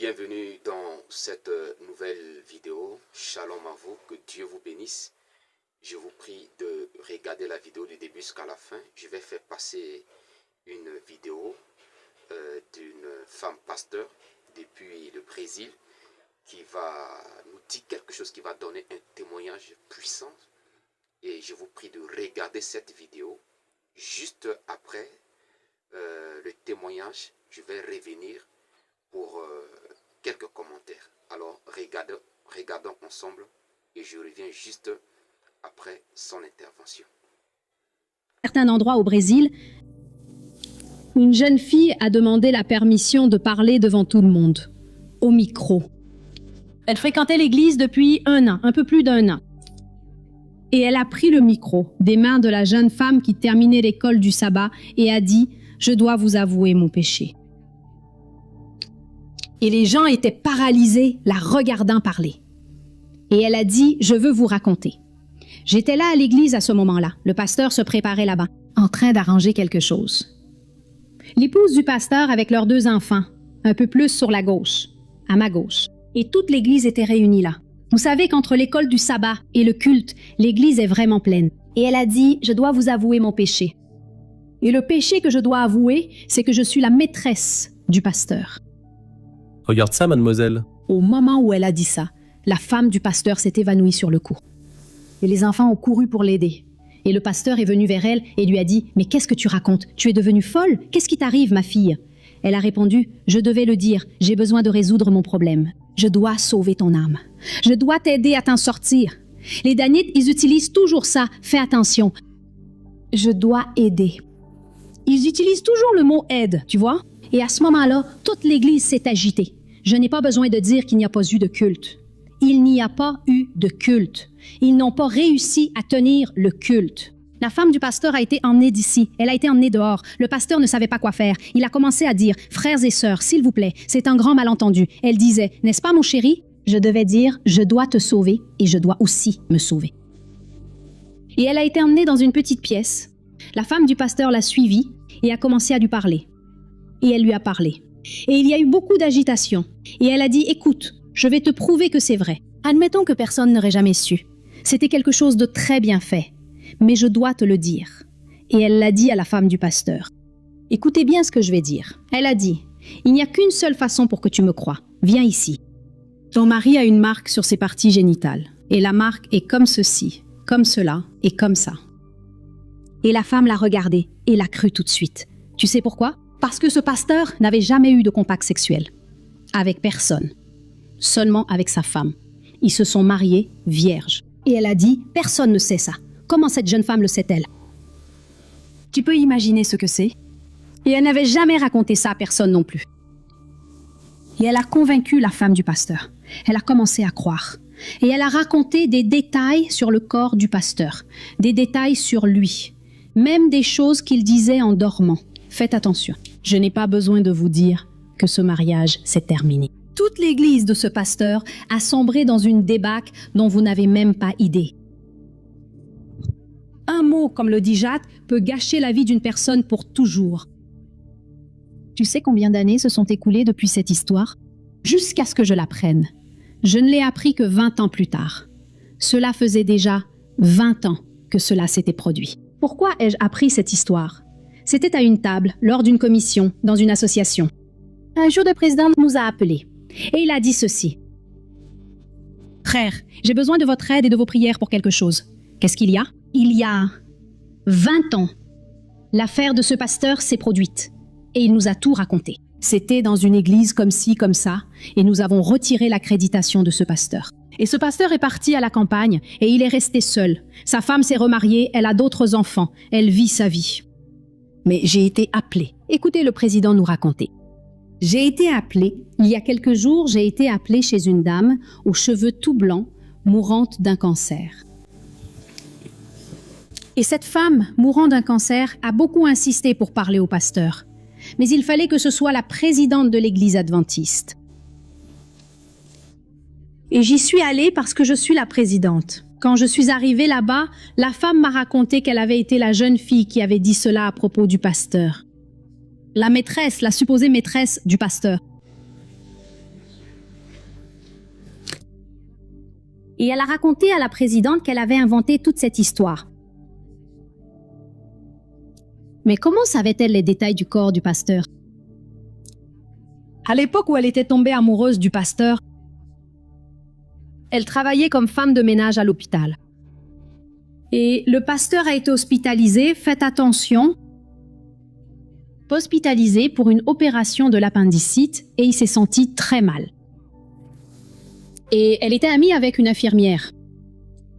Bienvenue dans cette nouvelle vidéo. Shalom à vous, que Dieu vous bénisse. Je vous prie de regarder la vidéo du début jusqu'à la fin. Je vais faire passer une vidéo d'une femme pasteur depuis le Brésil qui va nous dire quelque chose qui va donner un témoignage puissant. Et je vous prie de regarder cette vidéo. Juste après le témoignage, je vais revenir pour quelques commentaires. Alors, regardons ensemble et je reviens juste après son intervention. Certains endroits au Brésil, une jeune fille a demandé la permission de parler devant tout le monde, au micro. Elle fréquentait l'église depuis 1 an, un peu plus d'1 an. Et elle a pris le micro des mains de la jeune femme qui terminait l'école du sabbat et a dit « Je dois vous avouer mon péché ». Et les gens étaient paralysés, la regardant parler. Et elle a dit « Je veux vous raconter ». J'étais là à l'église à ce moment-là. Le pasteur se préparait là-bas, en train d'arranger quelque chose. L'épouse du pasteur avec leurs 2 enfants, un peu plus sur la gauche, à ma gauche. Et toute l'église était réunie là. Vous savez qu'entre l'école du sabbat et le culte, l'église est vraiment pleine. Et elle a dit « Je dois vous avouer mon péché ». Et le péché que je dois avouer, c'est que je suis la maîtresse du pasteur. Regarde ça, mademoiselle. Au moment où elle a dit ça, la femme du pasteur s'est évanouie sur le coup. Et les enfants ont couru pour l'aider. Et le pasteur est venu vers elle et lui a dit « Mais qu'est-ce que tu racontes? Tu es devenue folle? Qu'est-ce qui t'arrive, ma fille ?» Elle a répondu « Je devais le dire, j'ai besoin de résoudre mon problème. Je dois sauver ton âme. Je dois t'aider à t'en sortir. Les Danites, ils utilisent toujours ça. Fais attention. Je dois aider. » Ils utilisent toujours le mot « aide », tu vois? Et à ce moment-là, toute l'Église s'est agitée. Je n'ai pas besoin de dire qu'il n'y a pas eu de culte. Il n'y a pas eu de culte. Ils n'ont pas réussi à tenir le culte. La femme du pasteur a été emmenée d'ici. Elle a été emmenée dehors. Le pasteur ne savait pas quoi faire. Il a commencé à dire « Frères et sœurs, s'il vous plaît, c'est un grand malentendu. » Elle disait « N'est-ce pas, mon chéri? » Je devais dire « Je dois te sauver et je dois aussi me sauver. » Et elle a été emmenée dans une petite pièce. La femme du pasteur l'a suivie et a commencé à lui parler. Et elle lui a parlé. Et il y a eu beaucoup d'agitation. Et elle a dit « Écoute, je vais te prouver que c'est vrai. Admettons que personne n'aurait jamais su. C'était quelque chose de très bien fait. Mais je dois te le dire. » Et elle l'a dit à la femme du pasteur. Écoutez bien ce que je vais dire. Elle a dit « Il n'y a qu'une seule façon pour que tu me crois. Viens ici. Ton mari a une marque sur ses parties génitales. Et la marque est comme ceci, comme cela et comme ça. » Et la femme l'a regardé et l'a cru tout de suite. Tu sais pourquoi? Parce que ce pasteur n'avait jamais eu de contact sexuel. Avec personne. Seulement avec sa femme. Ils se sont mariés vierges. Et elle a dit « Personne ne sait ça. Comment cette jeune femme le sait-elle? » Tu peux imaginer ce que c'est? Et elle n'avait jamais raconté ça à personne non plus. Et elle a convaincu la femme du pasteur. Elle a commencé à croire. Et elle a raconté des détails sur le corps du pasteur. Des détails sur lui. Même des choses qu'il disait en dormant. Faites attention. Je n'ai pas besoin de vous dire que ce mariage s'est terminé. Toute l'église de ce pasteur a sombré dans une débâcle dont vous n'avez même pas idée. Un mot, comme le dit Jacques, peut gâcher la vie d'une personne pour toujours. Tu sais combien d'années se sont écoulées depuis cette histoire? Jusqu'à ce que je l'apprenne. Je ne l'ai appris que 20 ans plus tard. Cela faisait déjà 20 ans que cela s'était produit. Pourquoi ai-je appris cette histoire? C'était à une table, lors d'une commission, dans une association. Un jour, le président nous a appelés. Et il a dit ceci. « Frère, j'ai besoin de votre aide et de vos prières pour quelque chose. » Qu'est-ce qu'il y a? Il y a 20 ans, l'affaire de ce pasteur s'est produite. Et il nous a tout raconté. C'était dans une église comme ci, comme ça, et nous avons retiré l'accréditation de ce pasteur. Et ce pasteur est parti à la campagne, et il est resté seul. Sa femme s'est remariée, elle a d'autres enfants, elle vit sa vie. Mais j'ai été appelée. Écoutez le président nous raconter. J'ai été appelée, il y a quelques jours, j'ai été appelée chez une dame aux cheveux tout blancs, mourante d'un cancer. Et cette femme, mourant d'un cancer, a beaucoup insisté pour parler au pasteur. Mais il fallait que ce soit la présidente de l'église adventiste. Et j'y suis allée parce que je suis la présidente. Quand je suis arrivée là-bas, la femme m'a raconté qu'elle avait été la jeune fille qui avait dit cela à propos du pasteur. La maîtresse, la supposée maîtresse du pasteur. Et elle a raconté à la présidente qu'elle avait inventé toute cette histoire. Mais comment savait-elle les détails du corps du pasteur? À l'époque où elle était tombée amoureuse du pasteur, elle travaillait comme femme de ménage à l'hôpital. Et le pasteur a été hospitalisé, faites attention, hospitalisé pour une opération de l'appendicite et il s'est senti très mal. Et elle était amie avec une infirmière.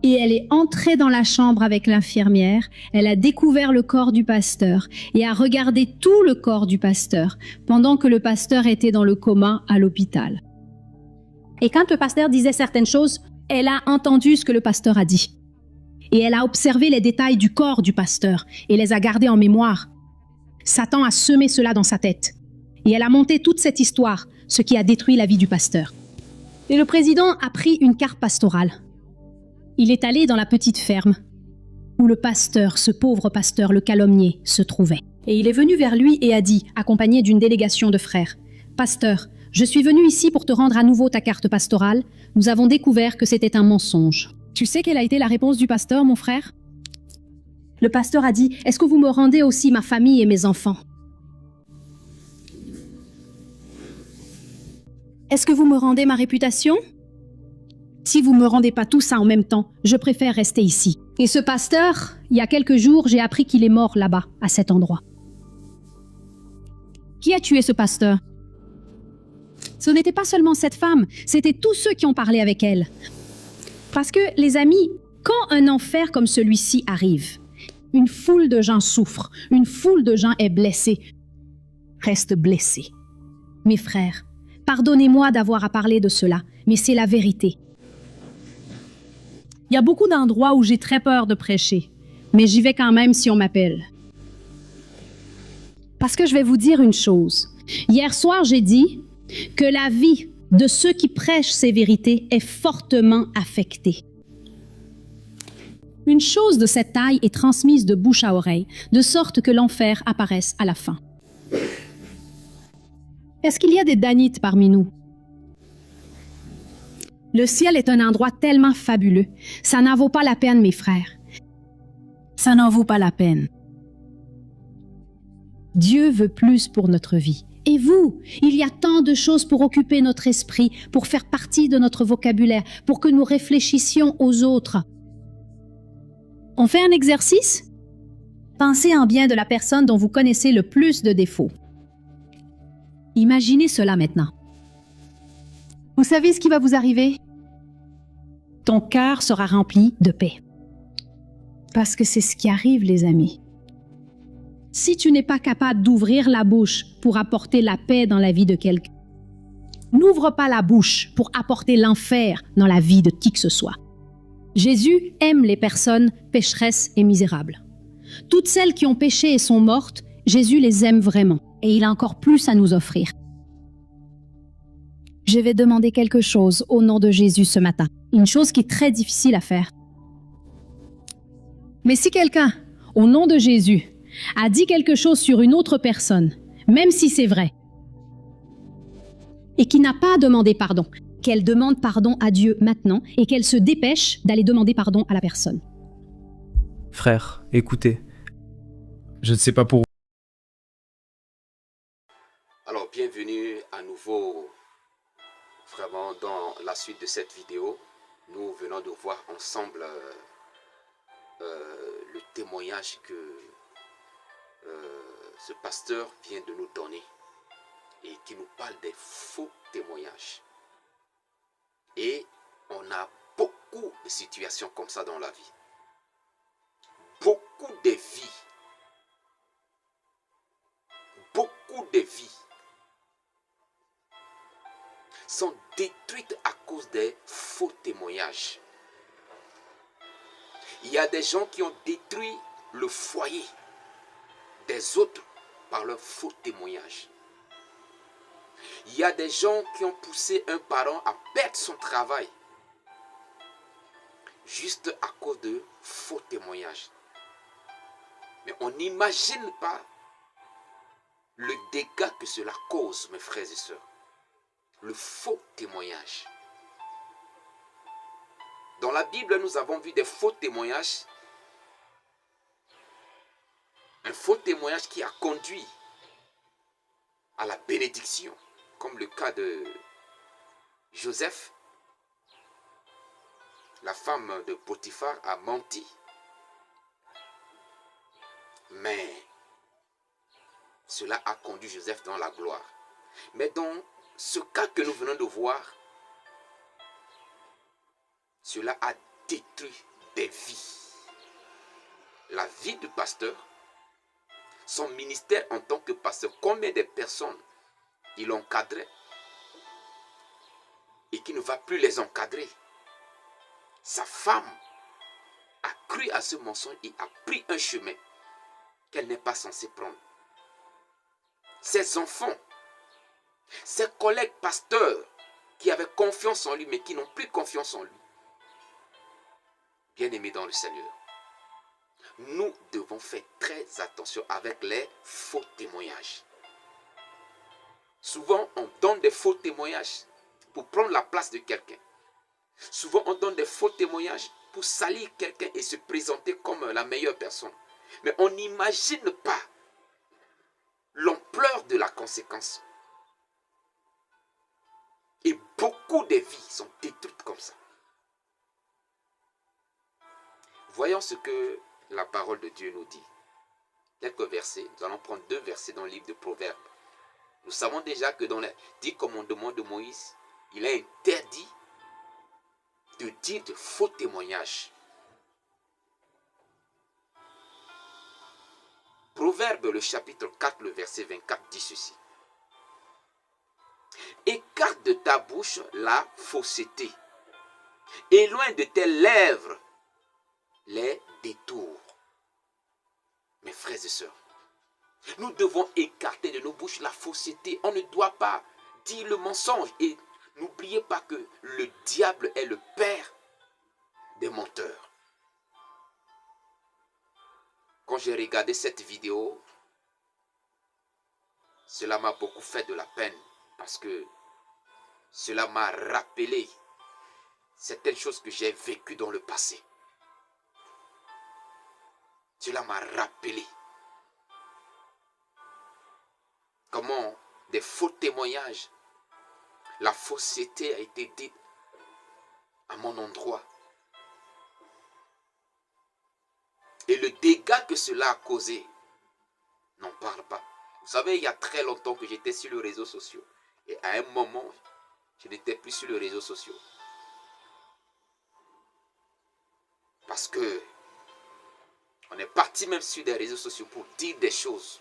Et elle est entrée dans la chambre avec l'infirmière, elle a découvert le corps du pasteur et a regardé tout le corps du pasteur pendant que le pasteur était dans le coma à l'hôpital. Et quand le pasteur disait certaines choses, elle a entendu ce que le pasteur a dit. Et elle a observé les détails du corps du pasteur et les a gardés en mémoire. Satan a semé cela dans sa tête. Et elle a monté toute cette histoire, ce qui a détruit la vie du pasteur. Et le président a pris une carte pastorale. Il est allé dans la petite ferme où le pasteur, ce pauvre pasteur, le calomnier, se trouvait. Et il est venu vers lui et a dit, accompagné d'une délégation de frères, « Pasteur, je suis venu ici pour te rendre à nouveau ta carte pastorale. Nous avons découvert que c'était un mensonge. » Tu sais quelle a été la réponse du pasteur, mon frère? Le pasteur a dit, « Est-ce que vous me rendez aussi ma famille et mes enfants? Est-ce que vous me rendez ma réputation? Si vous ne me rendez pas tout ça en même temps, je préfère rester ici. » Et ce pasteur, il y a quelques jours, j'ai appris qu'il est mort là-bas, à cet endroit. Qui a tué ce pasteur? Ce n'était pas seulement cette femme, c'était tous ceux qui ont parlé avec elle. Parce que, les amis, quand un enfer comme celui-ci arrive, une foule de gens souffrent, une foule de gens est blessée, reste blessée. Mes frères, pardonnez-moi d'avoir à parler de cela, mais c'est la vérité. Il y a beaucoup d'endroits où j'ai très peur de prêcher, mais j'y vais quand même si on m'appelle. Parce que je vais vous dire une chose. Hier soir, j'ai dit que la vie de ceux qui prêchent ces vérités est fortement affectée. Une chose de cette taille est transmise de bouche à oreille, de sorte que l'enfer apparaisse à la fin. Est-ce qu'il y a des danites parmi nous? Le ciel est un endroit tellement fabuleux. Ça n'en vaut pas la peine, mes frères. Ça n'en vaut pas la peine. Dieu veut plus pour notre vie. Et vous, il y a tant de choses pour occuper notre esprit, pour faire partie de notre vocabulaire, pour que nous réfléchissions aux autres. On fait un exercice? Pensez en bien de la personne dont vous connaissez le plus de défauts. Imaginez cela maintenant. Vous savez ce qui va vous arriver? Ton cœur sera rempli de paix. Parce que c'est ce qui arrive, les amis. Si tu n'es pas capable d'ouvrir la bouche pour apporter la paix dans la vie de quelqu'un, n'ouvre pas la bouche pour apporter l'enfer dans la vie de qui que ce soit. Jésus aime les personnes pécheresses et misérables. Toutes celles qui ont péché et sont mortes, Jésus les aime vraiment et il a encore plus à nous offrir. Je vais demander quelque chose au nom de Jésus ce matin. Une chose qui est très difficile à faire. Mais si quelqu'un, au nom de Jésus, a dit quelque chose sur une autre personne, même si c'est vrai, et qui n'a pas demandé pardon, qu'elle demande pardon à Dieu maintenant et qu'elle se dépêche d'aller demander pardon à la personne. Frère, écoutez. Je ne sais pas pour vous. Alors, bienvenue à nouveau, vraiment, dans la suite de cette vidéo. Nous venons de voir ensemble le témoignage que ce pasteur vient de nous donner et qui nous parle des faux témoignages. Et on a beaucoup de situations comme ça dans la vie. Beaucoup de vies. Beaucoup de vies sont détruites à cause des faux témoignages. Il y a des gens qui ont détruit le foyer des autres par leurs faux témoignages. Il y a des gens qui ont poussé un parent à perdre son travail juste à cause de faux témoignages. Mais on n'imagine pas le dégât que cela cause, mes frères et sœurs. Le faux témoignage. Dans la Bible, nous avons vu des faux témoignages. Un faux témoignage qui a conduit à la bénédiction, comme le cas de Joseph. La femme de Potiphar a menti. Mais cela a conduit Joseph dans la gloire. Mais dans ce cas que nous venons de voir, cela a détruit des vies. La vie du pasteur, son ministère en tant que pasteur, combien de personnes il encadrait et qui ne va plus les encadrer. Sa femme a cru à ce mensonge et a pris un chemin qu'elle n'est pas censée prendre. Ses enfants, ses collègues pasteurs qui avaient confiance en lui mais qui n'ont plus confiance en lui. Bien-aimés dans le Seigneur, nous devons faire très attention avec les faux témoignages. Souvent, on donne des faux témoignages pour prendre la place de quelqu'un. Souvent, on donne des faux témoignages pour salir quelqu'un et se présenter comme la meilleure personne. Mais on n'imagine pas l'ampleur de la conséquence. Et beaucoup de vies sont détruites comme ça. Voyons ce que la parole de Dieu nous dit. Quelques versets, nous allons prendre 2 versets dans le livre de Proverbes. Nous savons déjà que dans les 10 commandements de Moïse, il est interdit de dire de faux témoignages. Proverbe, le chapitre 4, le verset 24 dit ceci. Écarte de ta bouche la fausseté, éloigne de tes lèvres les détours. Mes frères et sœurs, nous devons écarter de nos bouches la fausseté. On ne doit pas dire le mensonge. Et n'oubliez pas que le diable est le père des menteurs. Quand j'ai regardé cette vidéo, cela m'a beaucoup fait de la peine parce que cela m'a rappelé certaines choses que j'ai vécues dans le passé. Cela m'a rappelé comment des faux témoignages, la fausseté a été dite à mon endroit. Et le dégât que cela a causé, n'en parle pas. Vous savez, il y a très longtemps que j'étais sur les réseaux sociaux. Et à un moment, je n'étais plus sur les réseaux sociaux. Parce que on est parti même sur des réseaux sociaux pour dire des choses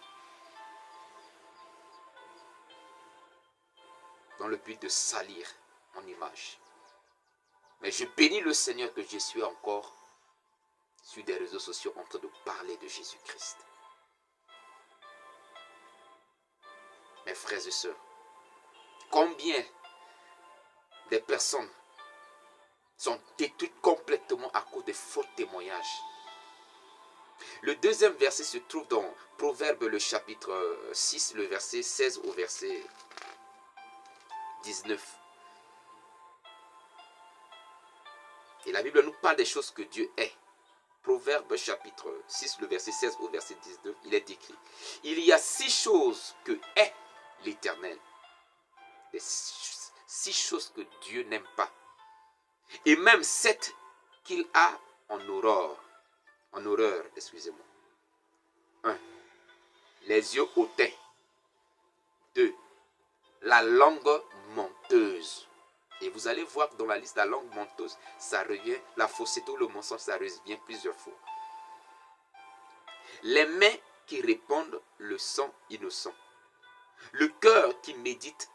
dans le but de salir mon image. Mais je bénis le Seigneur que je suis encore sur des réseaux sociaux en train de parler de Jésus-Christ. Mes frères et sœurs, combien de personnes sont détruites complètement à cause des faux témoignages. Le deuxième verset se trouve dans Proverbe, le chapitre 6, le verset 16 au verset 19. Et la Bible nous parle des choses que Dieu est. Proverbe chapitre 6, le verset 16 au verset 19, il est écrit. Il y a 6 choses que est l'Éternel. 6 choses que Dieu n'aime pas. Et même 7 qu'il a en horreur. En horreur, excusez-moi. 1. Les yeux hautains. 2. La langue menteuse. Et vous allez voir que dans la liste, la langue menteuse, ça revient, la fausseté ou le mensonge, ça revient plusieurs fois. Les mains qui répandent le sang innocent. Le cœur qui médite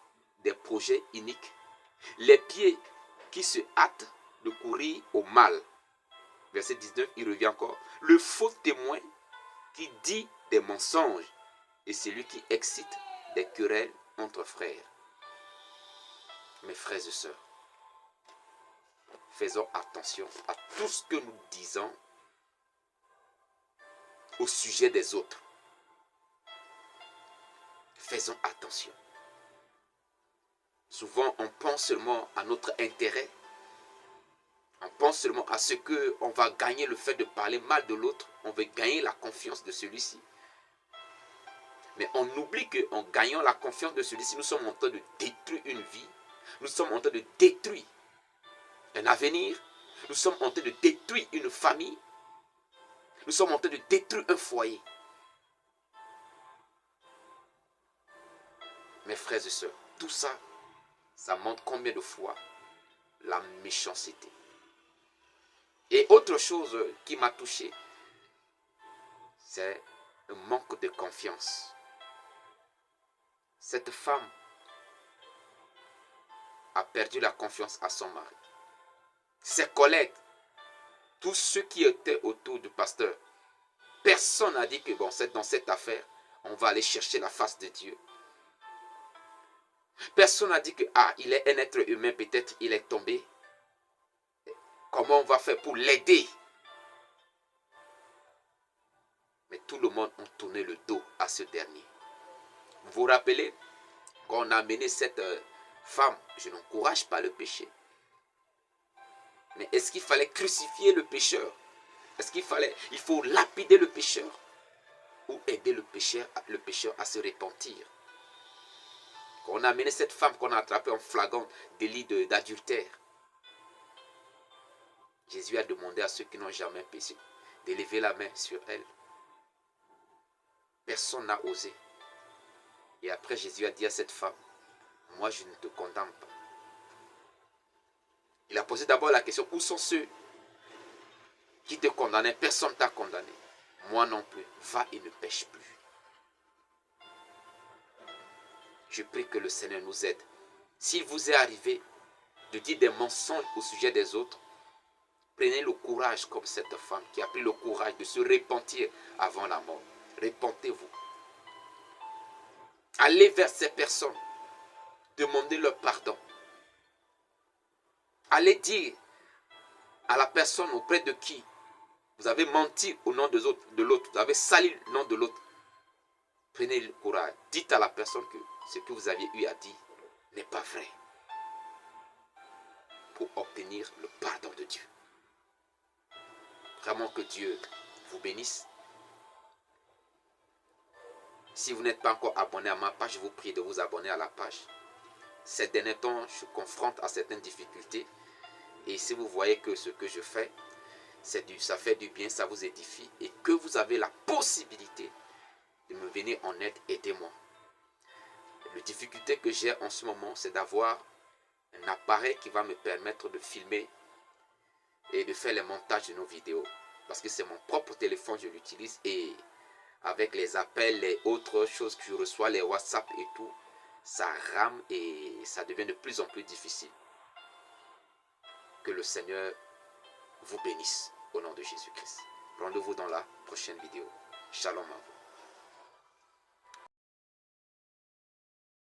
des projets iniques. Les pieds qui se hâtent de courir au mal. Verset 19, il revient encore. Le faux témoin qui dit des mensonges et celui qui excite des querelles entre frères. Mes frères et sœurs, faisons attention à tout ce que nous disons au sujet des autres. Faisons attention. Souvent, on pense seulement à notre intérêt. On pense seulement à ce qu'on va gagner le fait de parler mal de l'autre. On veut gagner la confiance de celui-ci. Mais on oublie qu'en gagnant la confiance de celui-ci, nous sommes en train de détruire une vie. Nous sommes en train de détruire un avenir. Nous sommes en train de détruire une famille. Nous sommes en train de détruire un foyer. Mes frères et sœurs, tout ça, ça montre combien de fois la méchanceté. Et autre chose qui m'a touché, c'est le manque de confiance. Cette femme a perdu la confiance à son mari. Ses collègues, tous ceux qui étaient autour du pasteur, personne n'a dit que bon, dans cette affaire, on va aller chercher la face de Dieu. Personne n'a dit que il est un être humain, peut-être il est tombé. Comment on va faire pour l'aider? Mais tout le monde a tourné le dos à ce dernier. Vous vous rappelez, quand on a amené cette femme, je n'encourage pas le péché. Mais est-ce qu'il fallait crucifier le pécheur? Est-ce qu'il faut lapider le pécheur? Ou aider le pécheur à se repentir? Quand on a amené cette femme qu'on a attrapée en flagrant délit d'adultère, Jésus a demandé à ceux qui n'ont jamais péché de lever la main sur elle. Personne n'a osé. Et après, Jésus a dit à cette femme, moi je ne te condamne pas. Il a posé d'abord la question, où sont ceux qui te condamnaient? Personne ne t'a condamné. Moi non plus. Va et ne pêche plus. Je prie que le Seigneur nous aide. S'il vous est arrivé de dire des mensonges au sujet des autres, prenez le courage comme cette femme qui a pris le courage de se repentir avant la mort. Repentez-vous. Allez vers ces personnes. Demandez leur pardon. Allez dire à la personne auprès de qui vous avez menti au nom de l'autre, vous avez sali le nom de l'autre. Prenez le courage. Dites à la personne que ce que vous aviez eu à dire n'est pas vrai. Pour obtenir le pardon de Dieu. Vraiment que Dieu vous bénisse. Si vous n'êtes pas encore abonné à ma page, je vous prie de vous abonner à la page. Ces derniers temps, je confronte à certaines difficultés. Et si vous voyez que ce que je fais, ça fait du bien, ça vous édifie. Et que vous avez la possibilité de me venir en aide, aidez-moi. La difficulté que j'ai en ce moment, c'est d'avoir un appareil qui va me permettre de filmer et de faire les montages de nos vidéos. Parce que c'est mon propre téléphone, je l'utilise. Et avec les appels, les autres choses que je reçois, les WhatsApp et tout, ça rame et ça devient de plus en plus difficile. Que le Seigneur vous bénisse au nom de Jésus-Christ. Rendez-vous dans la prochaine vidéo. Shalom à vous.